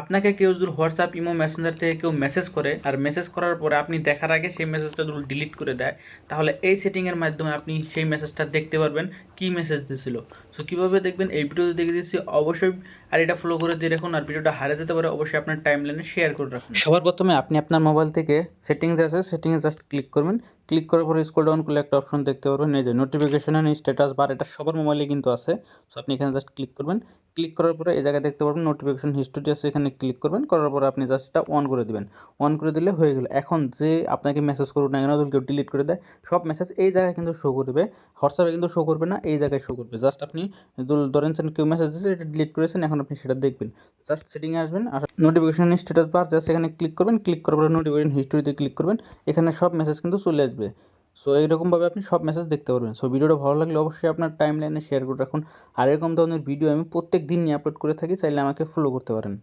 আপনাকে কেউ যদি হোয়াটসঅ্যাপ ইমো মেসেঞ্জার থেকে কেউ মেসেজ করে আর মেসেজ করার পরে আপনি দেখার আগে সেই মেসেজটা যদি ডিলিট করে দেয়, তাহলে এই সেটিংয়ের মাধ্যমে আপনি সেই মেসেজটা দেখতে পারবেন কী মেসেজ দিয়েছিল। সো কীভাবে দেখবেন এই ভিডিওতে দেখে দিচ্ছি, অবশ্যই আর এটা ফলো করে দিয়ে রাখুন। আর ভিডিওটা হারিয়ে যেতে পারে, অবশ্যই আপনার টাইমলাইনে শেয়ার করে রাখুন। সবার প্রথমে আপনি আপনার মোবাইল থেকে সেটিংস আছে, সেটিংয়ে জাস্ট ক্লিক করবেন। ক্লিক করার পরে স্ক্রল ডাউন করলে একটা অপশন দেখতে পারবেন, এই যে নোটিফিকেশন অ্যান্ড স্ট্যাটাস বার, এটা সবার মোবাইলে কিন্তু আছে। সো আপনি এখানে জাস্ট ক্লিক করবেন। ক্লিক করার পরে এই জায়গায় দেখতে পারবেন নোটিফিকেশন হিস্ট্রি আছে, এখানে ক্লিক করবেন। করার পরে আপনি জাস্ট এটা অন করে দিবেন। অন করে দিলে হয়ে গেল। এখন যে আপনাকে মেসেজ করুন না কেন, যদি কেউ ডিলিট করে দেয়, সব মেসেজ এই জায়গায় কিন্তু শো করবে। হোয়াটসঅ্যাপে কিন্তু শো করবে না, এই জায়গায় শো করবে। জাস্ট আপনি ধরেন কেউ মেসেজ দিয়েছে, এটা ডিলিট করেছেন, এখন আপনি সেটা দেখবেন। জাস্ট সেটিংয়ে আসবেন, নোটিফিকেশন স্ট্যাটাস বার জাস্ট এখানে ক্লিক করবেন। ক্লিক করার পরে নোটিফিকেশন হিস্ট্রিতে ক্লিক করবেন, এখানে সব মেসেজ কিন্তু চলে আসবে। সো এইরকমভাবে আপনি সব মেসেজ দেখতে পারবেন। সো ভিডিওটা ভালো লাগলে অবশ্যই আপনার টাইমলাইনে শেয়ার করে রাখুন। আর এরকম ধরনের ভিডিও আমি প্রত্যেক দিন নিয়ে আপলোড করে থাকি, চাইলে আমাকে ফলো করতে পারেন।